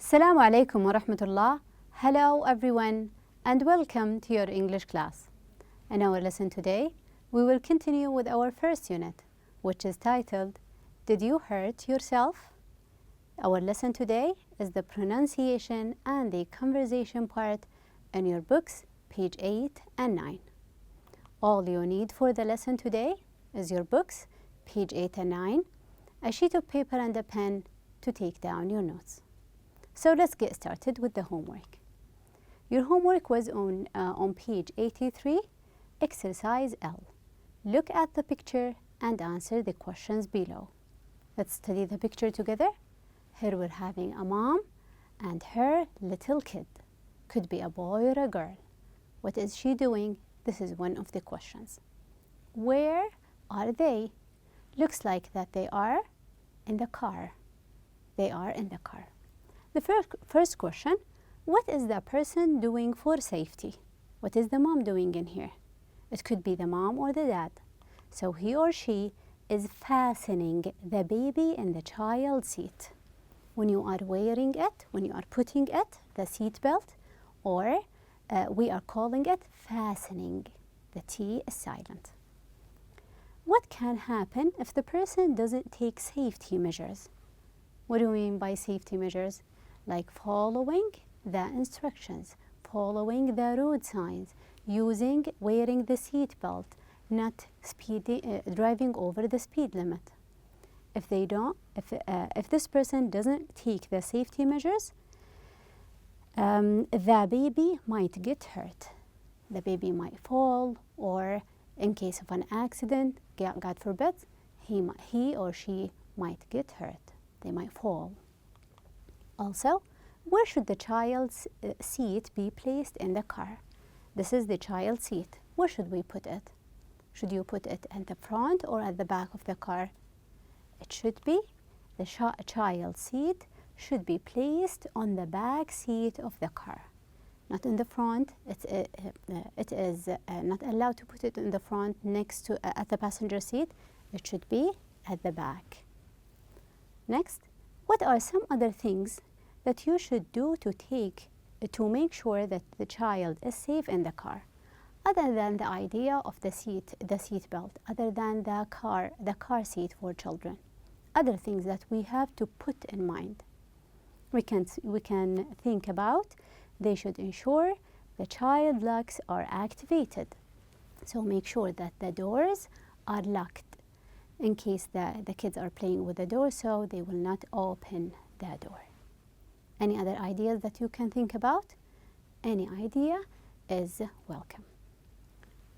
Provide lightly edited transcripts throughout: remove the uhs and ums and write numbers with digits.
Assalamu alaikum wa rahmatullah. Hello everyone and welcome to your English class. In our lesson today, we will continue with our first unit, which is titled, Did You Hurt Yourself? Our lesson today is the pronunciation and the conversation part in your books, page 8 and 9. All you need for the lesson today is your books, page 8 and 9, a sheet of paper and a pen to take down your notes. So let's get started with the homework. Your homework was on page 83, exercise L. Look at the picture and answer the questions below. Let's study the picture together. Here we're having a mom and her little kid. Could be a boy or a girl. What is she doing? This is one of the questions. Where are they? Looks like that they are in the car. They are in the car. The first question, what is the person doing for safety? What is the mom doing in here? It could be the mom or the dad. So he or she is fastening the baby in the child seat. When you are wearing it, when you are putting it, the seat belt, or we are calling it fastening. The T is silent. What can happen if the person doesn't take safety measures? What do we mean by safety measures? Like following the instructions, following the road signs, wearing the seat belt, not driving over the speed limit. If this person doesn't take the safety measures, the baby might get hurt. The baby might fall, or in case of an accident, God forbid, he or she might get hurt. They might fall. Also, where should the child's seat be placed in the car? This is the child's seat. Where should we put it? Should you put it at the front or at the back of the car? It should be, the child's seat should be placed on the back seat of the car. Not in the front. It is not allowed to put it in the front next to at the passenger seat. It should be at the back. Next, what are some other things that you should do to make sure that the child is safe in the car, other than the idea of the seat belt, other than the car seat for children? Other things that we have to put in mind. We can think about. They should ensure the child locks are activated. So make sure that the doors are locked in case the kids are playing with the door, so they will not open the door. Any other ideas that you can think about? Any idea is welcome.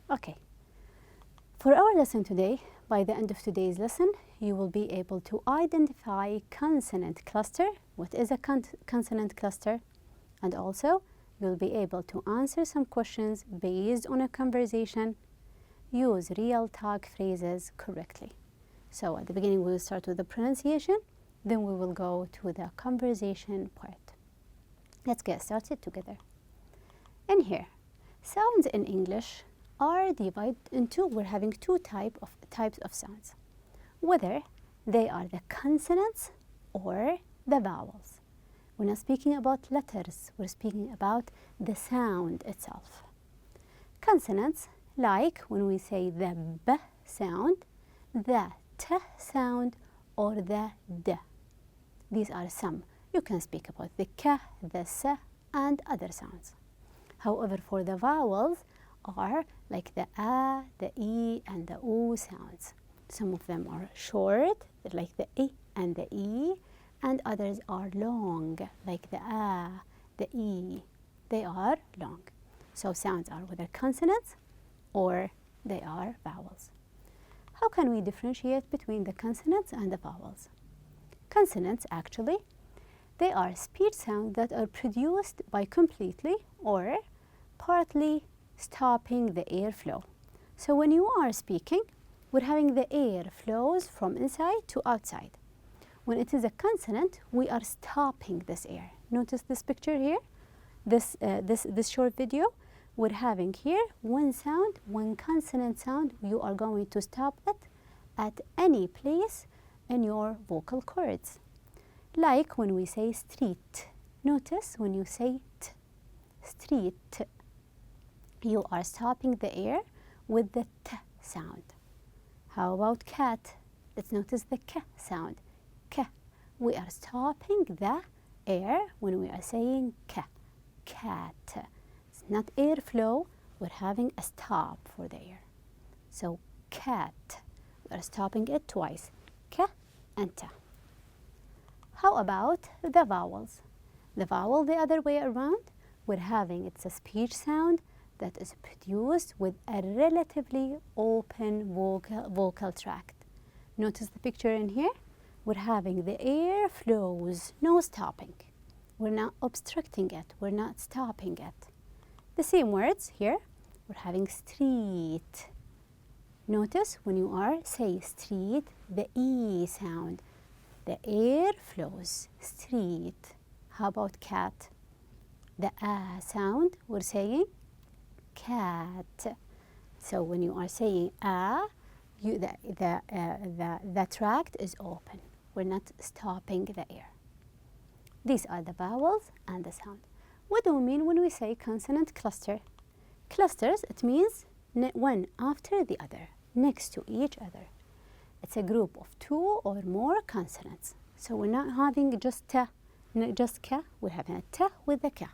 Okay. For our lesson today, by the end of today's lesson, you will be able to identify consonant cluster. What is a consonant cluster? And also, you'll be able to answer some questions based on a conversation. Use real talk phrases correctly. So at the beginning, we will start with the pronunciation, then we will go to the conversation part. Let's get started together. In here, sounds in English are divided into, we're having two types of sounds, whether they are the consonants or the vowels. We're not speaking about letters, we're speaking about the sound itself. Consonants, like when we say the B sound, the T sound, or the D. These are some. You can speak about the K, the S, and other sounds. However, for the vowels are like the A, the E, and the O sounds. Some of them are short, like the I and the E, and others are long, like the A, the E. They are long. So sounds are whether consonants or they are vowels. How can we differentiate between the consonants and the vowels? Consonants, actually, they are speech sounds that are produced by completely or partly stopping the airflow. So when you are speaking, we're having the air flows from inside to outside. When it is a consonant, we are stopping this air. Notice this picture here, this short video. We're having here one sound, one consonant sound. You are going to stop it at any place in your vocal cords. Like when we say street, Notice when you say t, street, you are stopping the air with the t sound. How about cat? Let's notice the k sound. K. We are stopping the air when we are saying k. Cat. It's not airflow. We're having a stop for the air. So cat. We are stopping it twice. K and t. How about the vowels? The vowel the other way around, we're having it's a speech sound that is produced with a relatively open vocal tract. Notice the picture in here. We're having the air flows, no stopping. We're not obstructing it. We're not stopping it. The same words here. We're having street. Notice when you are say street, the E sound. The air flows. Street. How about cat? The A sound, we're saying cat. So when you are saying A, the tract is open. We're not stopping the air. These are the vowels and the sound. What do we mean when we say consonant cluster? Clusters, it means one after the other, next to each other. It's a group of two or more consonants. So we're not having just T, just K, we're having a T with a K.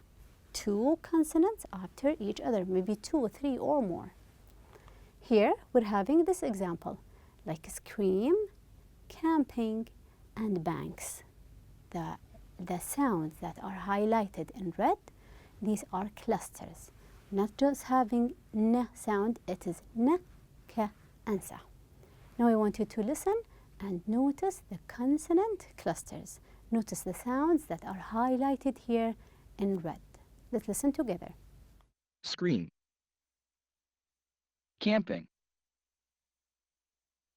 Two consonants after each other, maybe two, three, or more. Here we're having this example, like scream, camping, and banks. The sounds that are highlighted in red, these are clusters. Not just having N sound, it is N, K, and Sa. Now I want you to listen and notice the consonant clusters. Notice the sounds that are highlighted here in red. Let's listen together. Scream. Camping.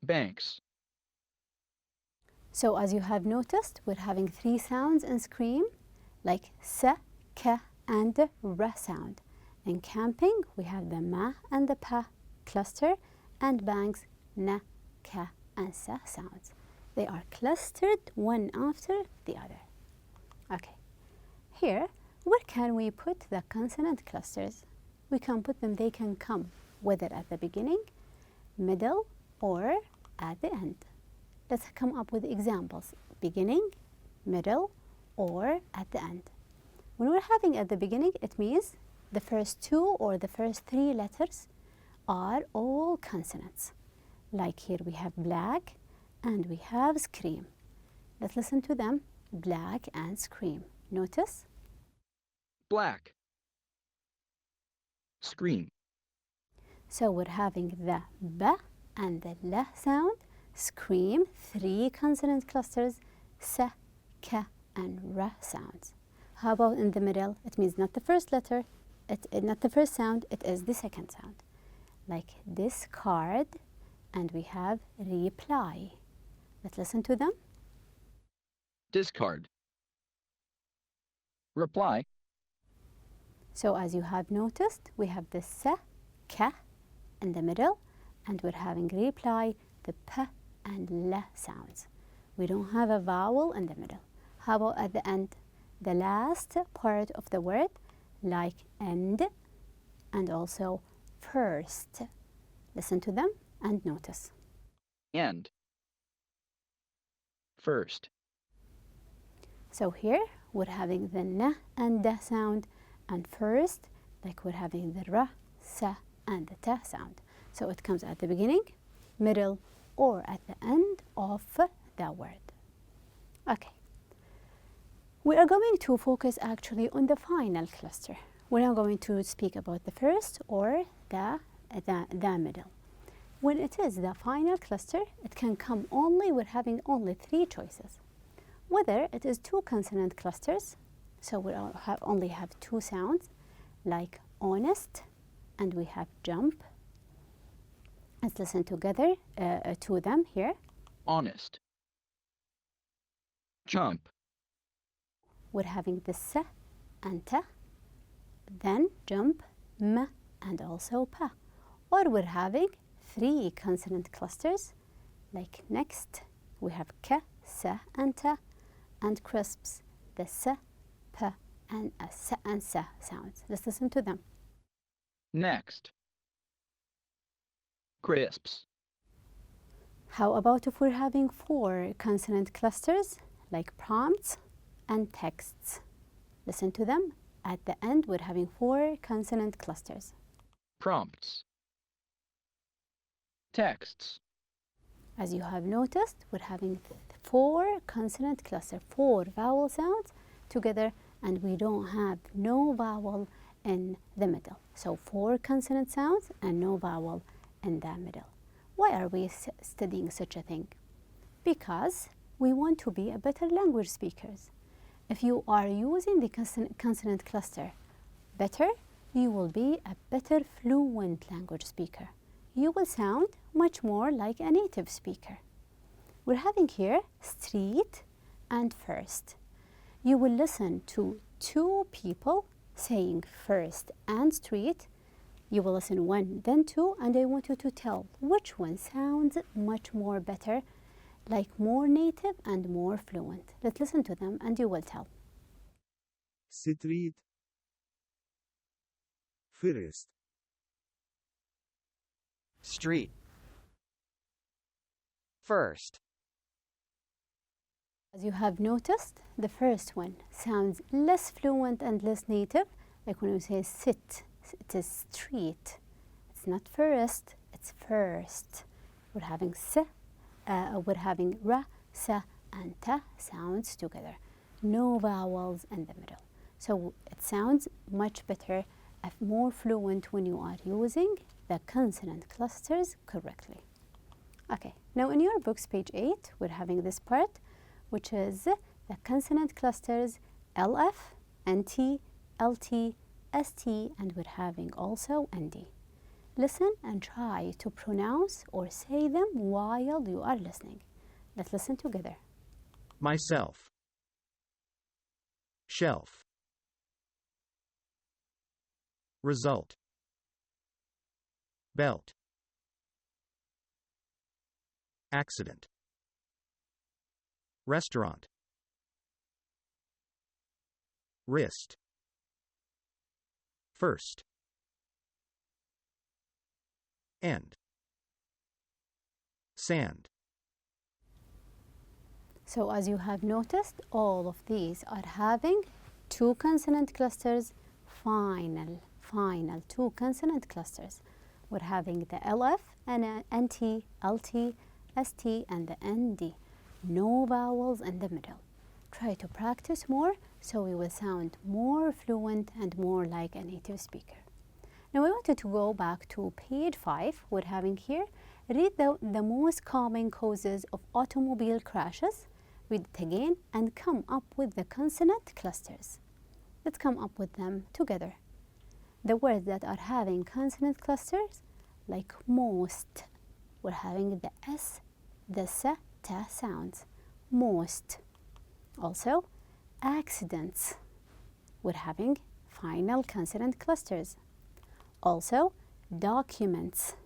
Banks. So as you have noticed, we're having three sounds in scream, like S, K, and R sound. In camping, we have the Ma and the Pa cluster, and banks, N, K, and Sa sounds. They are clustered one after the other. Okay. Here, where can we put the consonant clusters? We can put them, they can come whether at the beginning, middle, or at the end. Let's come up with examples. Beginning, middle, or at the end. When we're having at the beginning, it means the first two or the first three letters are all consonants. Like here we have black and we have scream. Let's listen to them, black and scream. Notice. Black. Scream. So we're having the B and the L sound, scream, three consonant clusters, S, K, and R sounds. How about in the middle? It means not the first letter, not the first sound, it is the second sound. Like discard, and we have reply. Let's listen to them. Discard. Reply. So as you have noticed, we have the S, K in the middle, and we're having reply, the P and L sounds. We don't have a vowel in the middle. How about at the end? The last part of the word, like end and also first. Listen to them and notice. End. First. So here we're having the N and D sound, and first, like we're having the R, S, and the T sound. So it comes at the beginning, middle, or at the end of the word. Okay. We are going to focus actually on the final cluster. We're not going to speak about the first or the middle. When it is the final cluster, it can come only, we're having only three choices. Whether it is two consonant clusters, so we only have two sounds, like honest, and we have jump. Let's listen together to them here. Honest. Jump. We're having the S and T, then jump, M, and also P. Or we're having three consonant clusters, like next, we have K, S, and T, and crisps, the S, P, and a s and sa sounds. Let's listen to them. Next. Crisps. How about if we're having 4 consonant clusters like prompts and texts? Listen to them. At the end, we're having 4 consonant clusters. Prompts. Texts. As you have noticed, we're having 4 consonant clusters, 4 vowel sounds together, and we don't have no vowel in the middle. So 4 consonant sounds and no vowel in the middle. Why are we studying such a thing? Because we want to be a better language speakers. If you are using the consonant cluster better, you will be a better fluent language speaker. You will sound much more like a native speaker. We're having here street and first. You will listen to 2 people saying first and street. You will listen 1, then 2, and I want you to tell which one sounds much more better, like more native and more fluent. Let's listen to them and you will tell. Street. First. Street. First. As you have noticed, the first one sounds less fluent and less native, like when we say sit, it is street. It's not first, it's first. We're having s, we're having ra, sa, and ta sounds together. No vowels in the middle. So it sounds much better, more fluent when you are using the consonant clusters correctly. Okay, now in your books, page 8, we're having this part, which is the consonant clusters LF, NT, LT, ST, and we're having also ND. Listen and try to pronounce or say them while you are listening. Let's listen together. Myself. Shelf. Result. Belt. Accident. Restaurant. Wrist. First. End. Sand. So as you have noticed, all of these are having 2 consonant clusters, final 2 consonant clusters. We're having the LF and NT, LT, ST, and the ND. No vowels in the middle. Try to practice more so we will sound more fluent and more like a native speaker. Now we wanted to go back to page 5. We're having here, read the most common causes of automobile crashes. Read it again and come up with the consonant clusters. Let's come up with them together. The words that are having consonant clusters, like most, we're having the S, the S, ta sounds. Most. Also, accidents. We're having final consonant clusters. Also, documents.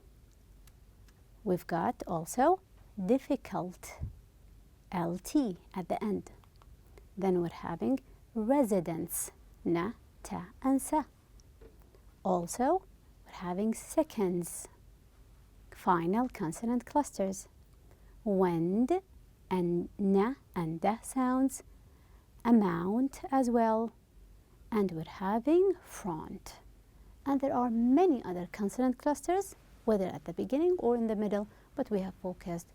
We've got also difficult, LT at the end. Then we're having residence, na, ta, and sa. Also, we're having seconds, final consonant clusters. Wind and na and da sounds, amount as well, and we're having front. And there are many other consonant clusters, whether at the beginning or in the middle, but we have focused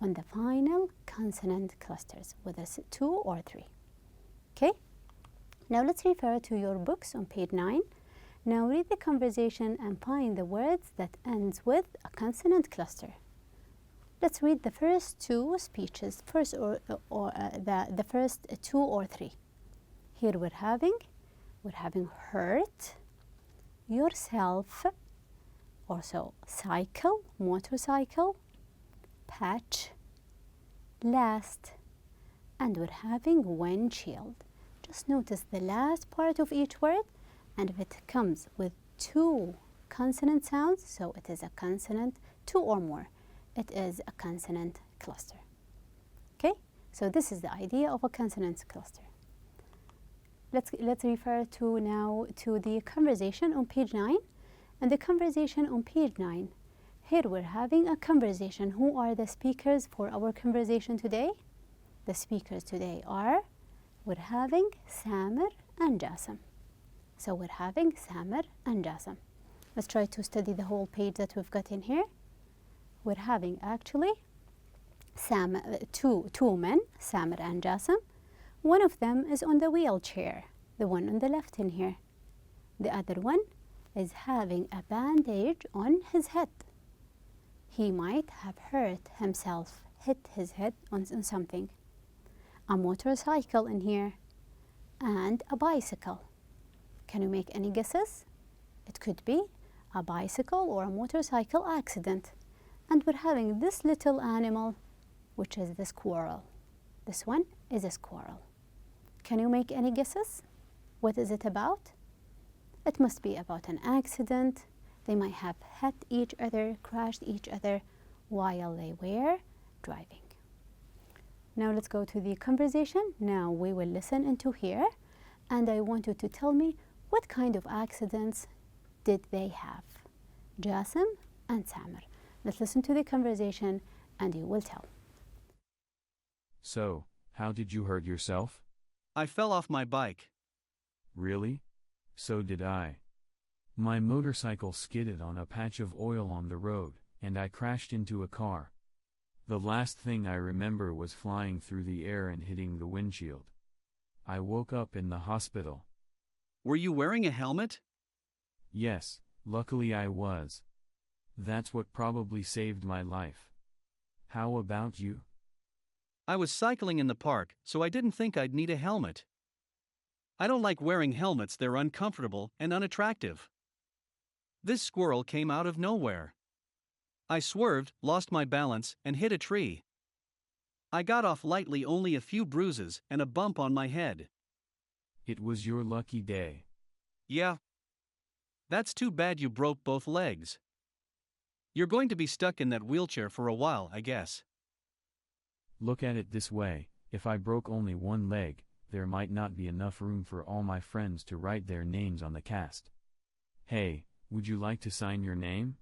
on the final consonant clusters, whether it's 2 or 3. Okay? Now let's refer to your books on page 9. Now read the conversation and find the words that ends with a consonant cluster. Let's read the first 2 speeches, the first 2 or 3. Here we're having hurt, yourself, also cycle, motorcycle, patch, last, and we're having windshield. Just notice the last part of each word, and if it comes with 2 consonant sounds, so it is a consonant, 2 or more, it is a consonant cluster. Okay, so this is the idea of a consonant cluster. let's refer to now to the conversation on page 9. And the conversation on page 9. Here we're having a conversation. Who are the speakers for our conversation today? The speakers today are, we're having Samer and Jassim. So we're having Samer and Jassim. Let's try to study the whole page that we've got in here. We're having actually two men, Samer and Jassim. One of them is on the wheelchair, the one on the left in here. The other one is having a bandage on his head. He might have hurt himself, hit his head on something. A motorcycle in here and a bicycle. Can you make any guesses? It could be a bicycle or a motorcycle accident. And we're having this little animal, which is the squirrel. This one is a squirrel. Can you make any guesses? What is it about? It must be about an accident. They might have hit each other, crashed each other while they were driving. Now let's go to the conversation. Now we will listen into here, and I want you to tell me what kind of accidents did they have, Jassim and Samer. Let's listen to the conversation and you will tell. So, how did you hurt yourself? I fell off my bike. Really? So did I. My motorcycle skidded on a patch of oil on the road, and I crashed into a car. The last thing I remember was flying through the air and hitting the windshield. I woke up in the hospital. Were you wearing a helmet? Yes, luckily I was. That's what probably saved my life. How about you? I was cycling in the park, so I didn't think I'd need a helmet. I don't like wearing helmets, they're uncomfortable and unattractive. This squirrel came out of nowhere. I swerved, lost my balance, and hit a tree. I got off lightly, only a few bruises and a bump on my head. It was your lucky day. Yeah. That's too bad you broke both legs. You're going to be stuck in that wheelchair for a while, I guess. Look at it this way, if I broke only one leg, there might not be enough room for all my friends to write their names on the cast. Hey, would you like to sign your name?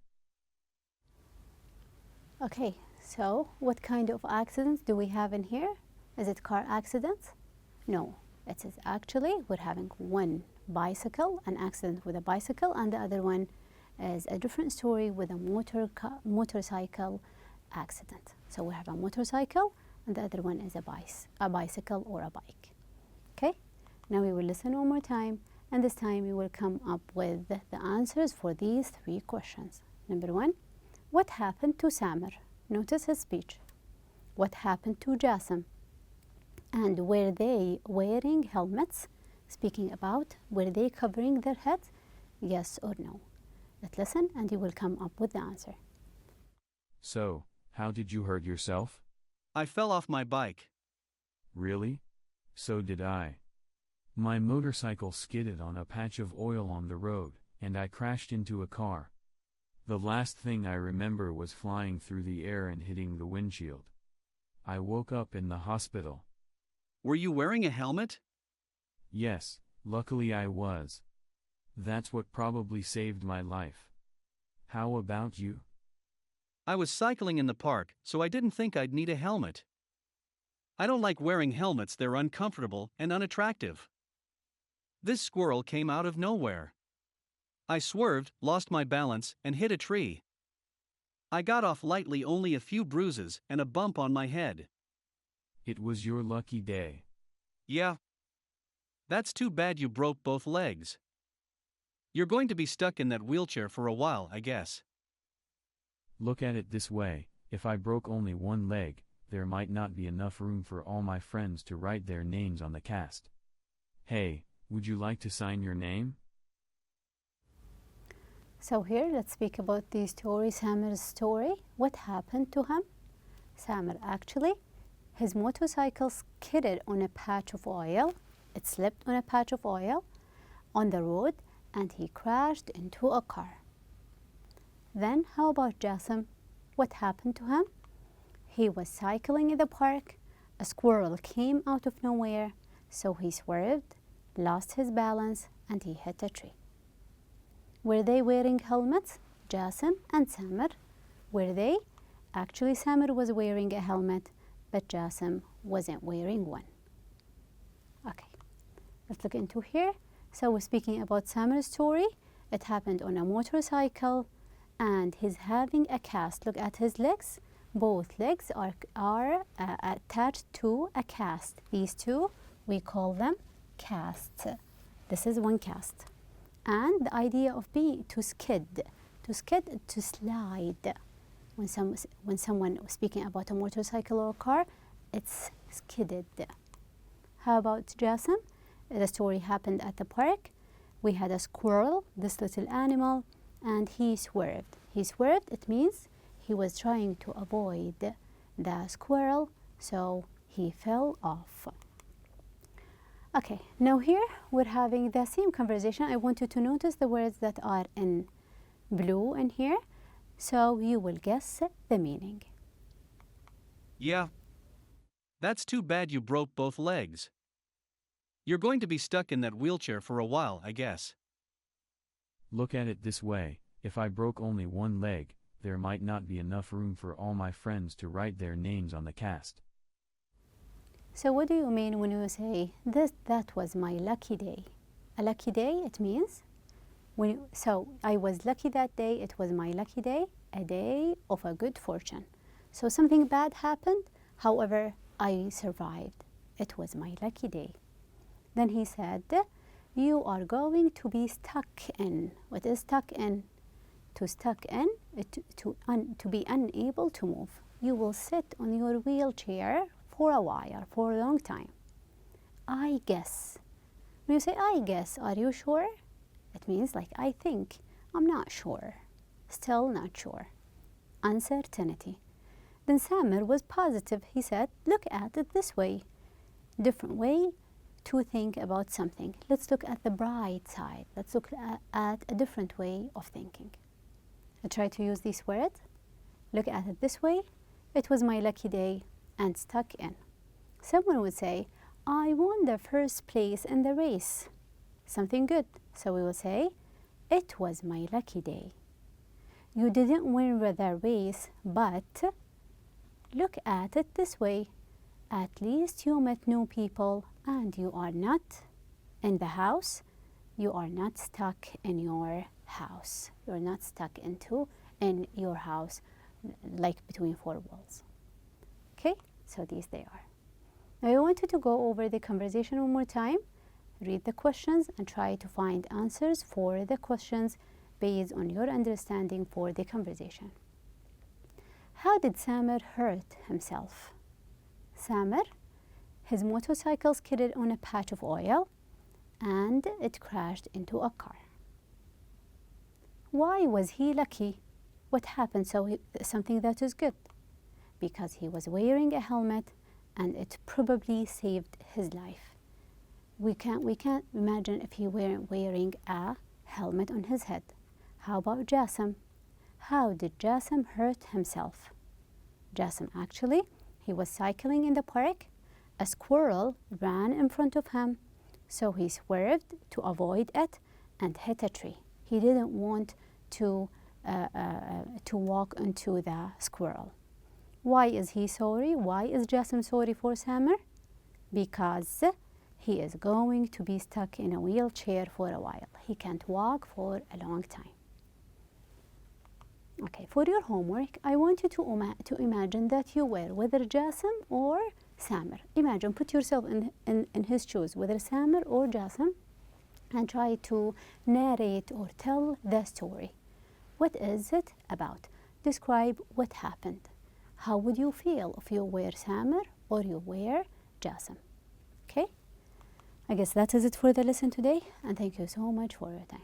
Okay, so what kind of accidents do we have in here? Is it car accidents? No, it is actually, we're having one bicycle, an accident with a bicycle, and the other one is a different story with a motorcycle accident. So we have a motorcycle and the other one is a bicycle or a bike. Okay, now we will listen one more time, and this time we will come up with the answers for these three questions. Number one, what happened to Samer? Notice his speech. What happened to Jassim? And were they wearing helmets? Speaking about, were they covering their heads? Yes or no? Let's listen and you will come up with the answer. So, how did you hurt yourself? I fell off my bike. Really? So did I. My motorcycle skidded on a patch of oil on the road, and I crashed into a car. The last thing I remember was flying through the air and hitting the windshield. I woke up in the hospital. Were you wearing a helmet? Yes, luckily I was. That's what probably saved my life. How about you? I was cycling in the park, so I didn't think I'd need a helmet. I don't like wearing helmets, they're uncomfortable and unattractive. This squirrel came out of nowhere. I swerved, lost my balance, and hit a tree. I got off lightly, only a few bruises and a bump on my head. It was your lucky day. Yeah. That's too bad you broke both legs. You're going to be stuck in that wheelchair for a while, I guess. Look at it this way, if I broke only one leg, there might not be enough room for all my friends to write their names on the cast. Hey, would you like to sign your name? So here, let's speak about the story, Samer's story. What happened to him? Samer actually, his motorcycle skidded on a patch of oil. It slipped on a patch of oil on the road and he crashed into a car. Then how about Jassim? What happened to him? He was cycling in the park. A squirrel came out of nowhere, so he swerved, lost his balance, and he hit a tree. Were they wearing helmets? Jassim and Samer. Were they? Actually, Samer was wearing a helmet, but Jassim wasn't wearing one. Okay, let's look into here. So we're speaking about Samer's story. It happened on a motorcycle, and he's having a cast. Look at his legs. Both legs are attached to a cast. These two, we call them casts. This is one cast. And the idea of to skid, to slide. When someone is speaking about a motorcycle or a car, it's skidded. How about Jassim? The story happened at the park. We had a squirrel, this little animal, and he swerved. He swerved, it means he was trying to avoid the squirrel, so he fell off. Okay, now here we're having the same conversation. I want you to notice the words that are in blue in here, so you will guess the meaning. Yeah. That's too bad you broke both legs. You're going to be stuck in that wheelchair for a while, I guess. Look at it this way, if I broke only one leg, there might not be enough room for all my friends to write their names on the cast. So what do you mean when you say, that was my lucky day? A lucky day, it means, so I was lucky that day, it was my lucky day, a day of a good fortune. So something bad happened, however, I survived. It was my lucky day. Then he said, you are going to be stuck in. What is stuck in? To stuck in, to be unable to move. You will sit on your wheelchair for a while, for a long time. I guess. When you say I guess, are you sure? It means like I think. I'm not sure. Still not sure. Uncertainty. Then Samer was positive. He said, look at it this way. Different way to think about something. Let's look at the bright side. Let's look at a different way of thinking. I try to use these words. Look at it this way. It was my lucky day and stuck in. Someone would say, I won the first place in the race. Something good. So we will say, it was my lucky day. You didn't win the race, but look at it this way. At least you met new people and you are not in the house. You are not stuck in your house. You're not stuck in your house like between four walls. Okay, so these they are. Now I want you to go over the conversation one more time, read the questions and try to find answers for the questions based on your understanding for the conversation. How did Samer hurt himself? Samer, his motorcycle skidded on a patch of oil and it crashed into a car. Why was he lucky? What happened? Something that is good. Because he was wearing a helmet and it probably saved his life. We can't imagine if he weren't wearing a helmet on his head. How about Jassim? How did Jassim hurt himself? Jassim actually, he was cycling in the park. A squirrel ran in front of him, so he swerved to avoid it and hit a tree. He didn't want to walk into the squirrel. Why is he sorry? Why is Jassim sorry for Samer? Because he is going to be stuck in a wheelchair for a while. He can't walk for a long time. Okay, for your homework, I want you to imagine that you were whether Jassim or Samer. Imagine, put yourself in his shoes, whether Samer or Jassim, and try to narrate or tell the story. What is it about? Describe what happened. How would you feel if you were Samer or you were Jassim? Okay? I guess that is it for the lesson today, and thank you so much for your time.